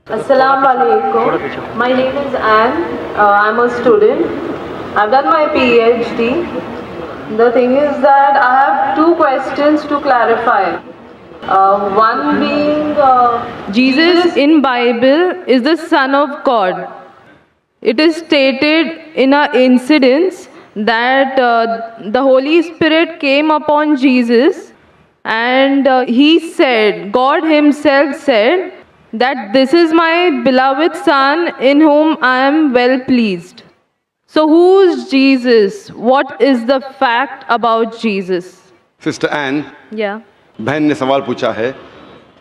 Assalamu alaikum. My name is Anne. I'm a student. I've done my PhD. The thing is that I have two questions to clarify. One being Jesus in Bible is the Son of God. It is stated in an incident that the Holy Spirit came upon Jesus and he said, God himself said, that this is my beloved Son in whom I am well pleased. So who's Jesus? What is the fact about Jesus? Sister Ann, Yeah. बहन ने सवाल पूछा है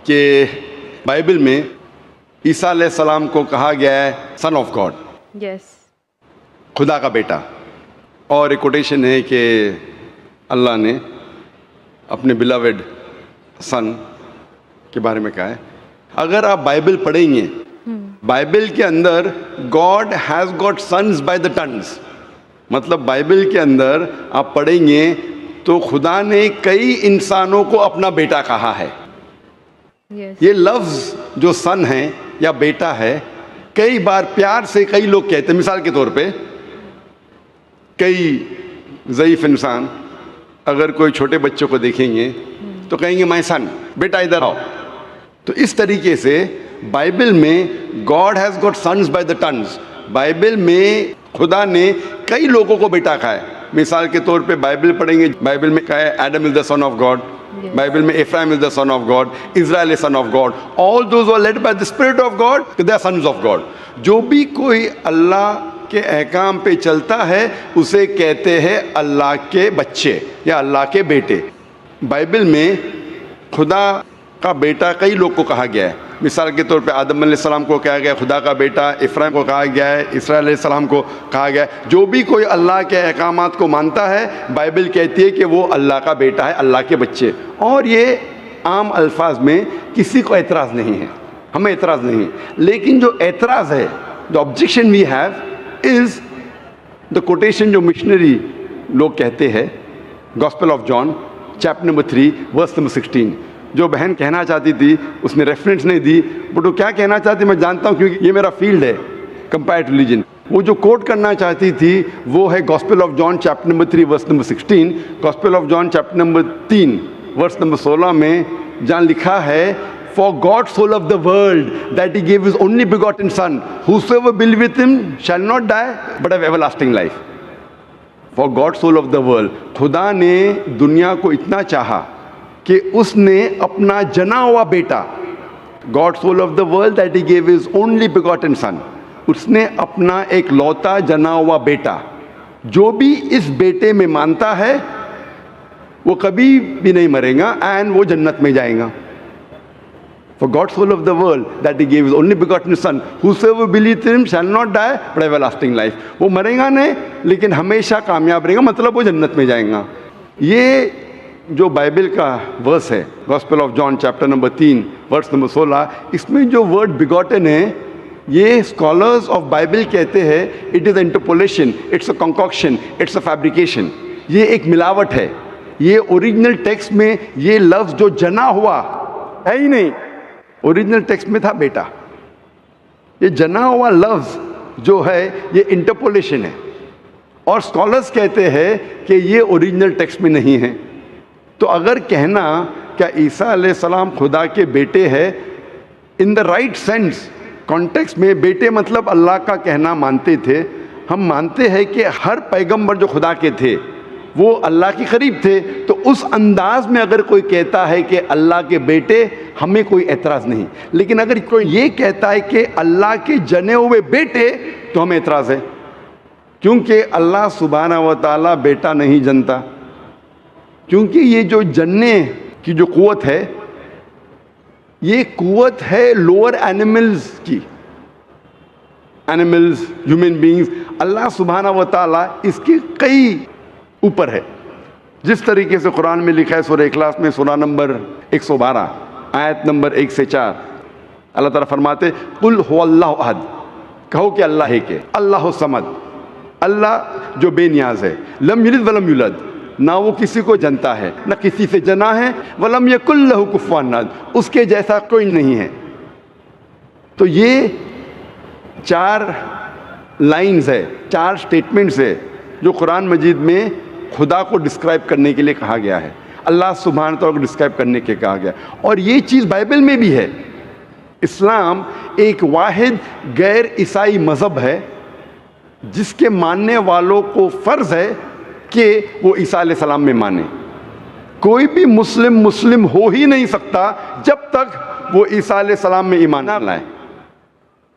कि Bible में ईसा अलैहिस्सलाम को कहा गया है सन ऑफ गॉड, Yes. खुदा का बेटा, और एक कोटेशन है कि अल्लाह ने अपने बिलवेड सन के बारे में कहा है। अगर आप बाइबल पढ़ेंगे, बाइबल के अंदर God has got sons by the tons, मतलब बाइबल के अंदर आप पढ़ेंगे तो खुदा ने कई इंसानों को अपना बेटा कहा है। Yes. ये लफ्ज़ जो सन है या बेटा है, कई बार प्यार से कई लोग कहते हैं। मिसाल के तौर पे कई ज़ईफ़ इंसान अगर कोई छोटे बच्चों को देखेंगे तो कहेंगे माय सन, बेटा इधर आओ। तो इस तरीके से बाइबल में God has got sons by the tons, Bible में खुदा ने कई लोगों को बेटा कहा है। मिसाल के तौर पे बाइबल पढ़ेंगे, बाइबल में कहा है Adam is the son of God, Bible में Ephraim is the son of God, Israel is son of God, all those who are led by the spirit of God they are sons of God. जो भी कोई अल्लाह के अहकाम पे चलता है उसे कहते हैं अल्लाह के बच्चे या अल्लाह के बेटे। बाइबल में खुदा का बेटा कई लोग को कहा गया है। मिसाल के तौर पे आदम अलैहिस्सलाम को कहा गया खुदा का बेटा, इफ्राइम को कहा गया है, इसराइल अलैहिस्सलाम को कहा गया है। जो भी कोई अल्लाह के अहकामात को मानता है, बाइबल कहती है कि वो अल्लाह का बेटा है, अल्लाह के बच्चे। और ये आम अल्फाज में किसी को एतराज़ नहीं है, हमें एतराज़ नहीं है। लेकिन जो एतराज़ है, the objection we have is the quotation जो मिशनरी लोग कहते हैं, gospel of John chapter number 3 verse number 16। जो बहन कहना चाहती थी उसने रेफरेंस नहीं दी, बट वो क्या कहना चाहती मैं जानता हूँ क्योंकि ये मेरा फील्ड है, कंपैरेटिव रिलीजन। वो जो कोट करना चाहती थी वो है gospel of John chapter number 3 verse number 16। Gospel of John chapter number 3 verse number 16 में जहाँ लिखा है, for God so loved the world that he gave his only begotten son, whosoever believe with him shall not die but have everlasting life. For God so loved the world, खुदा ने दुनिया को इतना चाहा कि उसने अपना जना हुआ बेटा, God so loved the world that he gave his only begotten son, उसने अपना एक लौता जना हुआ बेटा, जो भी इस बेटे में मानता है वो कभी भी नहीं मरेगा एंड वो जन्नत में जाएगा। For God so loved the world that he gave his only begotten son, whosoever believes in him shall not die but have everlasting life. वो मरेगा नहीं लेकिन हमेशा कामयाब रहेगा, मतलब वो जन्नत में जाएगा। ये जो बाइबल का वर्स है, gospel of John chapter number 3 verse number 16, इसमें जो वर्ड बिगॉटन है, ये स्कॉलर्स ऑफ बाइबल कहते हैं it is interpolation, it's a concoction, it's a fabrication. ये एक मिलावट है। ये ओरिजिनल टेक्स्ट में ये लफ्ज़ जो जना हुआ है ही नहीं, ओरिजिनल टेक्स्ट में था बेटा। ये जना हुआ लफ्ज़ जो है ये इंटरपोलेशन है, और स्कॉलर्स कहते हैं कि ये ओरिजिनल टेक्स्ट में नहीं है। तो अगर कहना क्या ईसा अलैहिस्सलाम खुदा के बेटे हैं in the right sense, context में बेटे मतलब अल्लाह का कहना मानते थे। हम मानते हैं कि हर पैगंबर जो खुदा के थे वो अल्लाह के करीब थे, तो उस अंदाज में अगर कोई कहता है कि अल्लाह के बेटे, हमें कोई एतराज़ नहीं। लेकिन अगर कोई ये कहता है कि अल्लाह के जने हुए बेटे, तो हमें एतराज़ है, क्योंकि अल्लाह सुब्हानहू व तआला बेटा नहीं जनता। क्योंकि ये जो जनने की जो कुव्वत है, ये कुव्वत है लोअर एनिमल्स की, एनिमल्स, ह्यूमन बीइंग्स। अल्लाह सुब्हानहू व तआला इसके कई ऊपर है। जिस तरीके से कुरान में लिखा है सूरह इखलास में सूरह नंबर 112 आयत नंबर 1 से 4, अल्लाह ताला फरमाते कुल हुवल्लाहु अहद, कहो कि अल्लाह है के, अल्लाह समद, अल्लाह जो बेनियाज है, लम यलिद वलम यूलद, ना वो किसी को जनता है ना किसी से जना है, वलम यकुल लहू कुफुवन अहद, उसके जैसा कोई नहीं है। तो ये 4 लाइन्स है, 4 स्टेटमेंट्स है जो कुरान मजीद में खुदा को डिस्क्राइब करने के लिए कहा गया है, अल्लाह सुब्हान तआला को डिस्क्राइब करने के कहा गया। और ये चीज़ बाइबल में भी है। इस्लाम एक वाहिद गैर ईसाई मज़हब है जिसके मानने वालों को फ़र्ज़ है कि वो ईसा अलैहिस्सलाम में माने। कोई भी मुस्लिम हो ही नहीं सकता जब तक वो ईसा अलैहिस्सलाम में ईमान ना लाए।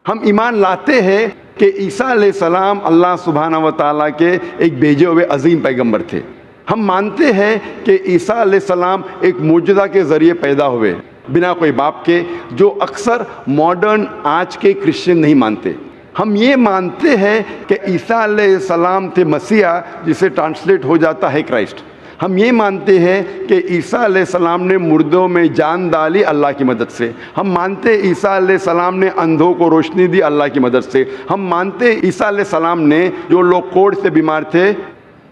हम ईमान लाते हैं कि ईसा अलैहिस्सलाम अल्लाह सुब्हानहू व तआला के एक भेजे हुए अजीम पैगंबर थे। हम मानते हैं कि ईसा अलैहिस्सलाम एक मौजूदा के ज़रिए पैदा हुए बिना कोई बाप के, जो अक्सर मॉडर्न आज के क्रिश्चियन नहीं मानते। हम ये मानते हैं कि ईसा अलैहिस्सलाम थे मसीहा, जिसे ट्रांसलेट हो जाता है क्राइस्ट। हम ये मानते हैं कि ईसा अलैहिस्सलाम ने मुर्दों में जान डाली अल्लाह की मदद से। हम मानते हैं ईसा अलैहिस्सलाम ने अंधों को रोशनी दी अल्लाह की मदद से। हम मानते हैं ईसा अलैहिस्सलाम ने जो लोग कोढ़ से बीमार थे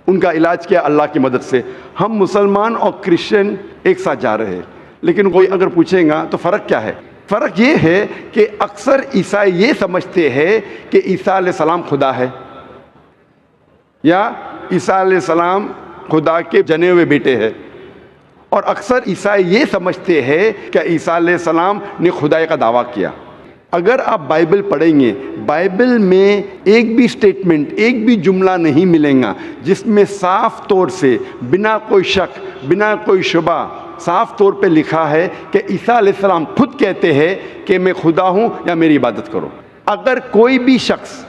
उनका इलाज किया अल्लाह की मदद से। हम मुसलमान और क्रिश्चियन एक साथ जा रहे हैं। लेकिन कोई अगर पूछेगा तो फ़र्क क्या है? फ़र्क ये है कि अक्सर ईसाई ये समझते हैं कि ईसा अलैहिस्सलाम खुदा है या ईसा अलैहिस्सलाम खुदा के जने हुए बेटे हैं। और अक्सर ईसाई ये समझते हैं कि ईसा अलैहिस्सलाम ने खुदाई का दावा किया। अगर आप बाइबल पढ़ेंगे, बाइबल में एक भी स्टेटमेंट, एक भी जुमला नहीं मिलेगा जिसमें साफ तौर से बिना कोई शक, बिना कोई शुबा साफ तौर पे लिखा है कि ईसा अलैहिस्सलाम खुद कहते हैं कि मैं खुदा हूँ या मेरी इबादत करो। अगर कोई भी शख्स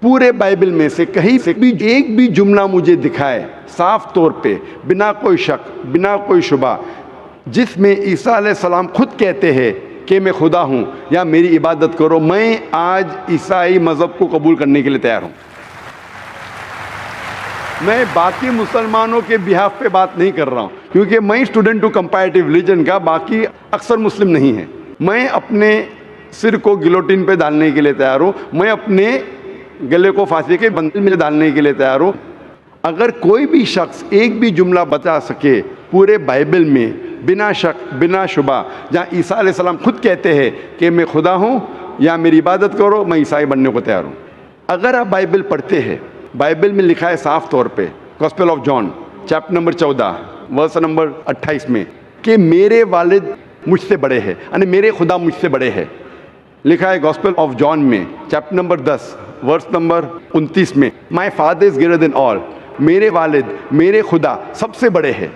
पूरे बाइबल में से कहीं से भी एक भी जुमला मुझे दिखाए साफ तौर पे, बिना कोई शक, बिना कोई शुबा, जिसमें ईसा अलैहिस्सलाम खुद कहते हैं कि मैं खुदा हूँ या मेरी इबादत करो, मैं आज ईसाई मज़हब को कबूल करने के लिए तैयार हूँ। मैं बाकी मुसलमानों के बिहाफ पे बात नहीं कर रहा हूँ, क्योंकि मैं स्टूडेंट हूँ कंपैरेटिव रिलीजन का, बाकी अक्सर मुस्लिम नहीं है। मैं अपने सिर को गिलोटिन पे डालने के लिए तैयार हूँ, मैं अपने गले को फांसी के बंधन में डालने के लिए तैयार हूँ। अगर कोई भी शख्स एक भी जुमला बता सके पूरे बाइबल में बिना शक, बिना शुबा, जहाँ ईसा अलैहिस्सलाम खुद कहते हैं कि मैं खुदा हूँ या मेरी इबादत करो, मैं ईसाई बनने को तैयार हूँ। अगर आप बाइबल पढ़ते हैं, बाइबल में लिखा है साफ तौर पे, gospel of John chapter number 14 verse number 28 में कि मेरे वालिद मुझसे बड़े हैं, यानी मेरे खुदा मुझसे बड़े हैं। लिखा है गॉस्पेल ऑफ जॉन में चैप्टर नंबर 10 वर्स नंबर 29 में, my father is greater than all, मेरे वालिद, मेरे खुदा सबसे बड़े हैं।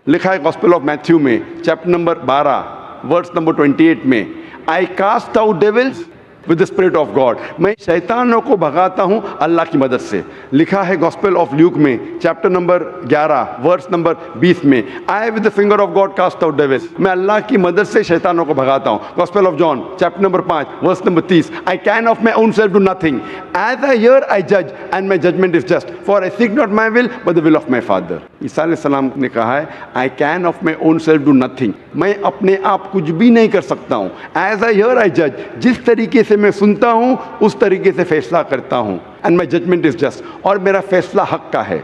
लिखा है गॉस्पेल ऑफ मैथ्यू में चैप्टर नंबर 12 वर्स नंबर 28 में, I cast out devils with the spirit of God, मैं शैतानों को भगाता हूँ अल्लाह की मदद से। लिखा है गॉस्पेल ऑफ ल्यूक में चैप्टर नंबर 11 वर्स नंबर 20 में, I with the finger of God cast out devils, मैं अल्लाह की मदद से शैतानों को भगाता हूँ। Gospel of John chapter number 5 verse number 30, I can of my own self do nothing, as I hear I जज and my judgement is just, for I seek not my will but the will of my father. Isa अलैहिस्सलाम ने कहा है I can of my own self do nothing, मैं अपने आप कुछ भी नहीं कर सकता हूँ। एज आई हियर आई जज, जिस तरीके से मैं सुनता हूँ उस तरीके से फैसला करता हूँ। And my judgement is just, और मेरा फैसला हक का है।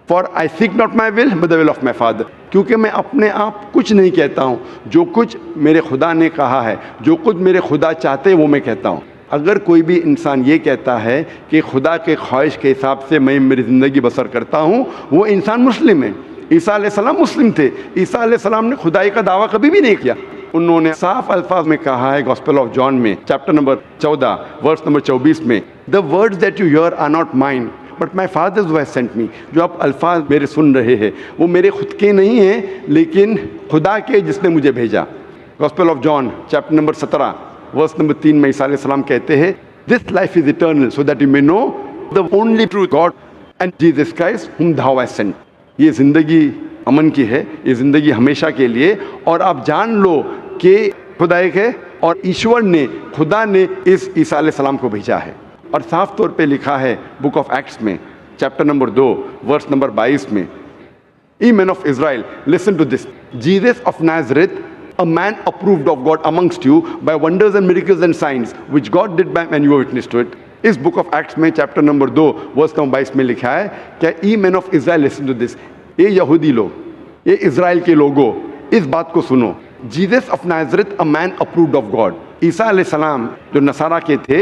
For I seek not my will but the will of my father, क्योंकि मैं अपने आप कुछ नहीं कहता हूँ, जो कुछ मेरे खुदा ने कहा है, जो कुछ मेरे खुदा चाहते हैं वो मैं कहता हूँ। अगर कोई भी इंसान ये कहता है कि खुदा के ख्वाहिश के हिसाब से मैं मेरी ज़िंदगी बसर करता हूँ, वो इंसान मुस्लिम है। ईसा अलैहिस्सलाम मुस्लिम थे। ईसा अलैहिस्सलाम ने खुदाई का दावा कभी भी नहीं किया। उन्होंने साफ अल्फाज में कहा है गॉस्पेल ऑफ जॉन में चैप्टर नंबर 14 वर्स नंबर 24 में, the words that you hear are not mine but my father's who has sent me, जो आप अल्फाज मेरे सुन रहे हैं वो मेरे खुद के नहीं हैं, लेकिन खुदा के जिसने मुझे भेजा। Gospel of John chapter number 17 verse number 3 में ईसा अलैहिस्सलाम कहते हैं, this life is eternal so that you may know the only true God and Jesus Christ whom thou hast sent। ये ज़िंदगी अमन की है, ये ज़िंदगी हमेशा के लिए, और आप जान लो कि खुदा एक है और ईश्वर ने, खुदा ने इस ईसा अलैहिस्सलाम को भेजा है। और साफ तौर पे लिखा है बुक ऑफ एक्ट्स में चैप्टर नंबर 2 वर्स नंबर 22 में, ye man of Israel listen to this, Jesus of Nazareth, a man approved of God amongst you by wonders and miracles and signs which God did by and you were witness to it। इस book of Acts में chapter number 2 verse number 22 में लिखा है क्या, ye man of Israel listen to this, ये यहूदी लोग, ये इज़राइल के लोगों, इस बात को सुनो, Jesus of Nazareth a man approved of God, Isa अलैहिस्सलाम जो नसारा के थे,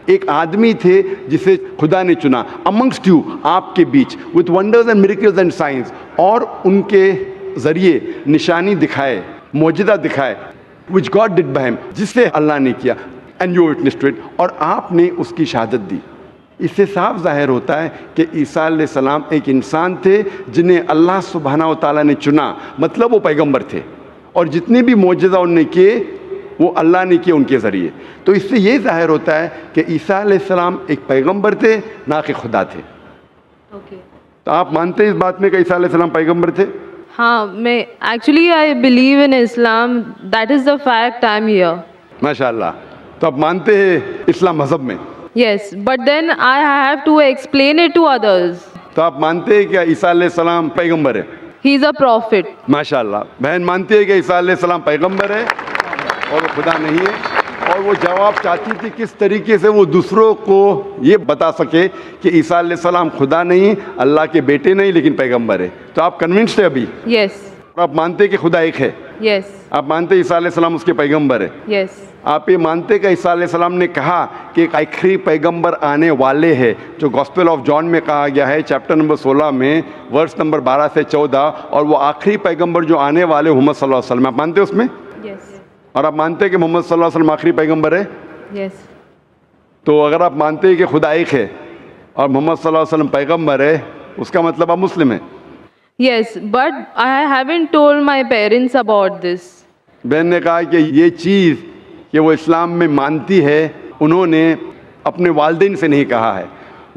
एक आदमी थे जिसे खुदा ने चुना अमंगस्ट यू, आपके बीच, with wonders and miracles and signs, और उनके ज़रिए निशानी दिखाए, मौजज़ा दिखाए, which God did by him, जिससे अल्लाह ने किया, एंड यू विटनेस्ड इट, और आपने उसकी शहादत दी। इससे साफ जाहिर होता है कि ईसा अलैहिस्सलाम एक इंसान थे जिन्हें अल्लाह सुब्हानहू व तआला ने चुना, मतलब वो पैगंबर थे, और जितने भी मौजज़ा उन्होंने किए वो अल्लाह ने किए उनके ज़रिए। तो इससे ये जाहिर होता है कि ईसा अलैहिस्सलाम एक पैगंबर थे, ना कि खुदा थे। तो आप मानते हैं इस बात में कि ईसा अलैहिस्सलाम पैगंबर थे? हाँ, मैं actually I believe in Islam, that is the fact, I am here. माशाअल्लाह। तो आप मानते हैं इस्लाम मज़हब में? Yes, but then I have to explain it to others. तो आप मानते हैं कि ईसा अलैहिस्सलाम पैगंबर है? He is a prophet. माशाअल्लाह। बहन मानती है कि ईसा अलैहिस्सलाम पैगंबर है और वो खुदा नहीं है, और वो जवाब चाहती थी किस तरीके से वो दूसरों को ये बता सके कि ईसा अलैहिस्सलाम खुदा नहीं, अल्लाह के बेटे नहीं, लेकिन पैगंबर है। तो आप कन्विंस्ड है अभी? Yes. आप मानते हैं कि खुदा एक है? Yes. आप मानते हैं ईसा अलैहिस्सलाम उसके पैगंबर है? Yes. आप ये मानते हैं कि ईसा अलैहिस्सलाम ने कहा कि एक आखिरी पैगंबर आने वाले हैं, जो गॉस्पेल ऑफ जॉन में कहा गया है, चैप्टर नंबर 16 में, वर्स नंबर 12 से 14, और वो आखिरी पैगंबर जो आने वाले मोहम्मद सल्लल्लाहु अलैहि वसल्लम, आप मानते हैं उसमें? Yes. और आप मानते हैं कि मोहम्मद सल्लल्लाहु अलैहि वसल्लम आखिरी पैगंबर है? Yes. तो अगर आप मानते हैं कि खुदा एक है और मोहम्मद सल्लल्लाहु अलैहि वसल्लम पैगंबर है, उसका मतलब आप मुस्लिम हैं? Yes, but I haven't told my parents about this. बहन ने कहा कि ये चीज़ कि वो इस्लाम में मानती है, उन्होंने अपने वालिदैन से नहीं कहा है।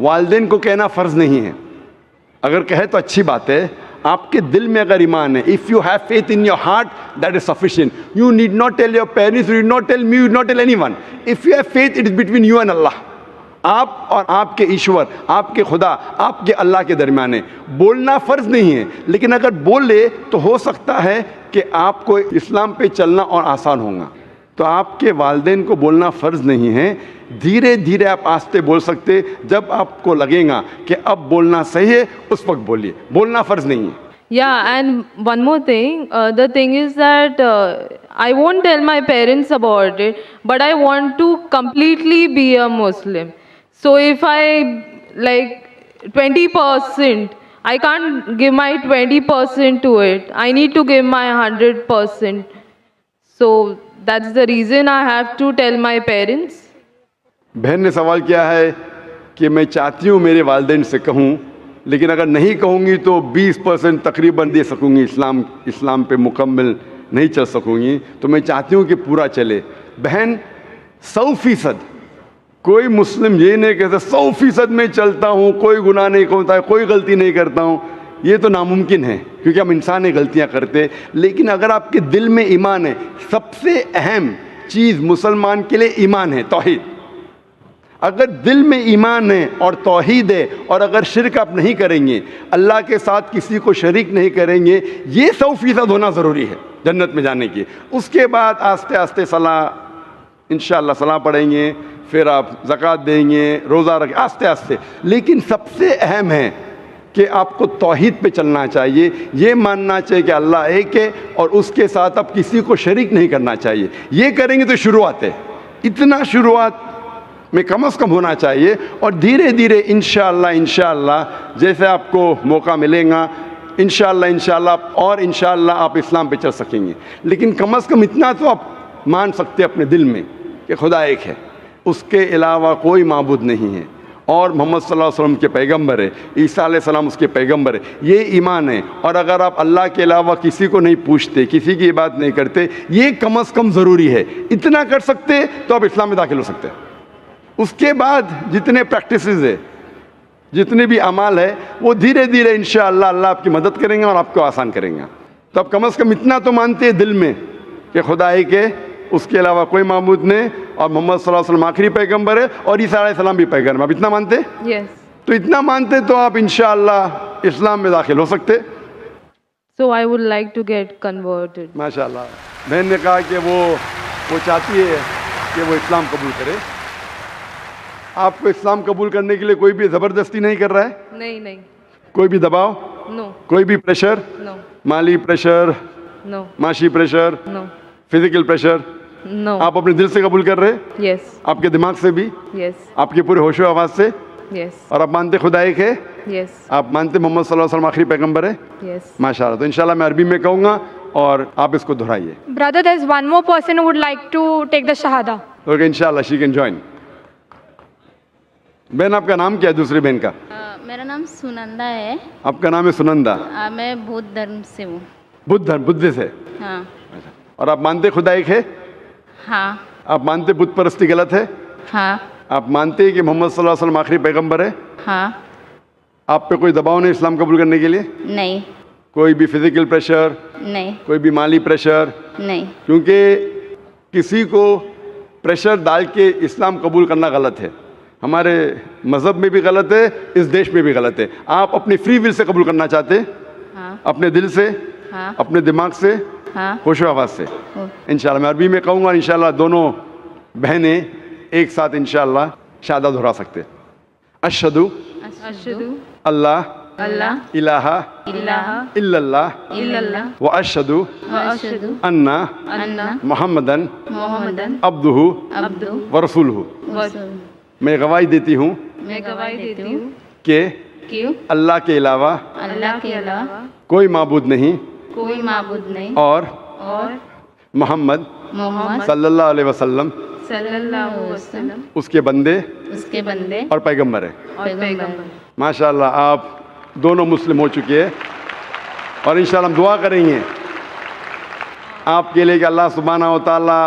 वालिदैन को कहना फ़र्ज़ नहीं है, अगर कहे तो अच्छी बात है। आपके दिल में अगर ईमान है, if you have faith in your heart, that is sufficient. You need not tell your parents, you need not tell me, you need not tell anyone. If you have faith, it is between you and Allah. आप और आपके ईश्वर, आपके खुदा, आपके अल्लाह के दरमियान है। बोलना फ़र्ज़ नहीं है, लेकिन अगर बोले तो हो सकता है कि आपको इस्लाम पे चलना और आसान होगा। तो आपके वालिदैन को बोलना फ़र्ज़ नहीं है, धीरे धीरे आप आस्ते बोल सकते, जब आपको लगेगा कि अब बोलना सही है उस वक्त बोलिए, बोलना फ़र्ज़ नहीं है। Yeah, and one more thing. The thing is that I won't tell my parents about it, but I want to completely be a Muslim. So if I like 20%, I can't give my 20% to it. I need to give my 100%. So that's the reason I have to tell my parents. बहन ने सवाल किया है कि मैं चाहती हूँ मेरे वालिदैन से कहूँ, लेकिन अगर नहीं कहूँगी तो 20% तकरीबन दे सकूँगी, इस्लाम पे मुकम्मल नहीं चल सकूँगी, तो मैं चाहती हूँ कि पूरा चले। बहन 100%, कोई मुस्लिम ये नहीं कहता 100% में चलता हूँ, कोई गुनाह नहीं करता है, कोई गलती नहीं करता हूँ, ये तो नामुमकिन है, क्योंकि हम इंसान ही गलतियाँ करते। लेकिन अगर आपके दिल में ईमान है, सबसे अहम चीज़ मुसलमान के लिए ईमान है, तौहीद। अगर दिल में ईमान है और तौहीद है, और अगर शिरक आप नहीं करेंगे, अल्लाह के साथ किसी को शरीक नहीं करेंगे, ये 100% होना ज़रूरी है जन्नत में जाने की। उसके बाद आस्ते आस्ते सलाह, इंशाअल्लाह सलाह पढ़ेंगे, फिर आप ज़कात देंगे, रोज़ा रखें, आस्ते आस्ते। लेकिन सबसे अहम है कि आपको तौहीद पे चलना चाहिए, ये मानना चाहिए कि अल्लाह एक है और उसके साथ आप किसी को शरीक नहीं करना चाहिए। ये करेंगे तो शुरुआत है, इतना शुरुआत में कम से कम होना चाहिए, और धीरे धीरे इंशाअल्लाह जैसे आपको मौका मिलेगा, इंशाअल्लाह और इंशाअल्लाह आप इस्लाम पे चल सकेंगे। लेकिन कम से कम इतना तो आप मान सकते हैं अपने दिल में कि खुदा एक है, उसके अलावा कोई माबूद नहीं है, और मोहम्मद सल्लल्लाहु अलैहि वसल्लम के पैगंबर है, ईसा अलैहिस्सलाम उसके पैगंबर है, ये ईमान है। और अगर आप अल्लाह के अलावा किसी को नहीं पूछते, किसी की इबादत नहीं करते, ये कम से कम ज़रूरी है। इतना कर सकते तो आप इस्लाम में दाखिल हो सकते हैं। उसके बाद जितने प्रैक्टिसेस है, जितने भी अमाल है, वो धीरे धीरे इंशाअल्लाह अल्लाह आपकी मदद करेंगे और आपको आसान करेंगे। तो आप कम से कम इतना तो मानते हैं दिल में कि खुदा एक है, उसके अलावा कोई माबूद नहीं, और मोहम्मद सल्लल्लाहु अलैहि वसल्लम आखिरी पैगंबर है, और ईसा अलैहिस्सलाम भी पैगंबर। आप इतना मानते हैं? Yes. तो इतना मानते तो आप इंशाअल्लाह इस्लाम में दाखिल हो सकते। So I would like to get converted. माशाअल्लाह। बहन ने कहा कि वो चाहती है कि वो इस्लाम कबूल करे। आपको इस्लाम कबूल करने के लिए कोई भी ज़बरदस्ती नहीं कर रहा है? नहीं। कोई भी दबाव? No. कोई भी प्रेशर? No. माली प्रेशर, No. माशी pressure, No. Physical pressure? No. आप अपने दिल से कबूल कर रहे हैं, Yes. आपके दिमाग से भी, Yes. आपके पूरे होशो आवाज से, Yes. और आप मानते खुदा एक है, Yes. आप मानते मोहम्मद सल्लल्लाहु अलैहि वसल्लम आखिरी पैगंबर है। Yes. माशाल्लाह। तो इंशाल्लाह मैं अरबी में कहूँगा और आप इसको दोहराइए। Brother, there's one more person who would like to take the Shahada. Okay, इंशाल्लाह शी कैन ज्वाइन। बहन आपका नाम क्या है दूसरी बहन का? मेरा नाम सुनंदा है। आपका नाम है सुनंदा। मैं बौद्ध धर्म से हूँ। बुद्ध धर्म, बुद्ध से। हाँ और आप मानते खुदा एक है? हाँ आप मानते बुत परस्ती गलत है? हाँ आप मानते हैं कि मोहम्मद सल्लल्लाहु अलैहि वसल्लम आखिरी पैगंबर है? हाँ। आप पे कोई दबाव नहीं इस्लाम कबूल करने के लिए? नहीं कोई भी फिजिकल प्रेशर, नहीं कोई भी माली प्रेशर? नहीं। क्योंकि किसी को प्रेशर डाल के इस्लाम कबूल करना गलत है, हमारे मज़हब में भी गलत है, इस देश में भी गलत है। आप अपनी फ्री विल से कबूल करना चाहते हैं, हाँ अपने दिल से, हाँ अपने दिमाग से, हाँ। होशो आवाज़ से। हो। इंशाल्लाह मैं अरबी में कहूँगा, इंशाल्लाह दोनों बहनें एक साथ इंशाल्लाह शहादा दोहरा सकते। अशहदु अशहदु अल्लाह अल्लाह इलाहा इलाहा इल्लल्लाह इल्लल्लाह व अशहदु व अशहदु अन्ना अन्ना मुहम्मदन मोहम्मदन अब्दुहु अब्दु व रसूलुहु। वसूल। मैं गवाही देती हूँ मैं गवाही देती हूँ कि कि अल्लाह के अलावा अल्लाह के अलावा कोई माबूद नहीं कोई माबूद नहीं और और मोहम्मद मोहम्मद सल्लल्लाहु अलैहि वसल्लम सल्लल्लाहु अलैहि वसल्लम उसके बंदे उसके बंदे और पैगंबर है। और पैगंबर। माशाल्लाह आप दोनों मुस्लिम हो चुके हैं और इंशाल्लाह हम दुआ करेंगे आपके लिए कि अल्लाह सुब्हानहू व तआला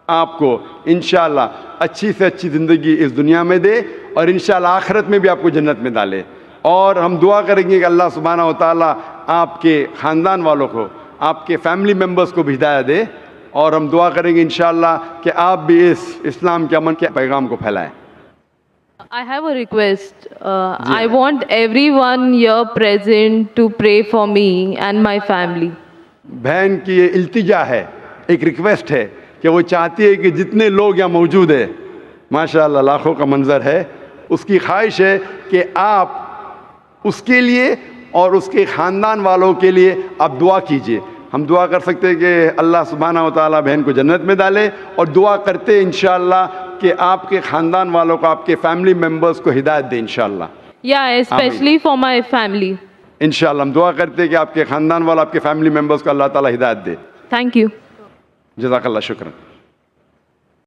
आपको इंशाल्लाह अच्छी से अच्छी ज़िंदगी इस दुनिया में दे और इंशाल्लाह आखिरत में भी आपको जन्नत में डाले। और हम दुआ करेंगे कि अल्लाह सुब्हानहू व तआला आपके ख़ानदान वालों को, आपके फैमिली मेम्बर्स को भी हिदायत दे। और हम दुआ करेंगे इंशाल्लाह कि आप भी इस इस्लाम के अमन के पैगाम को फैलाएं। I have a request. I want everyone here present to pray for me and my family. बहन की ये इल्तिजा है, एक रिक्वेस्ट है कि वो चाहती है कि जितने लोग यहाँ मौजूद है, माशाअल्लाह लाखों का मंजर है, उसकी ख्वाहिश है कि आप उसके लिए और उसके ख़ानदान वालों के लिए आप दुआ कीजिए। हम दुआ कर सकते हैं कि अल्लाह सुब्हानहू व तआला बहन को जन्नत में डाले और दुआ करते इंशाअल्लाह कि आपके ख़ानदान वालों को, आपके फैमिली मेम्बर्स को हिदायत दे इंशाअल्लाह। Yeah, especially for my family. इंशाअल्लाह हम दुआ करते हैं कि आपके ख़ानदान वालों, आपके फैमिली मेम्बर्स को अल्लाह ताला हिदायत दे। Thank you. जज़ाकल्लाह, शुक्रान।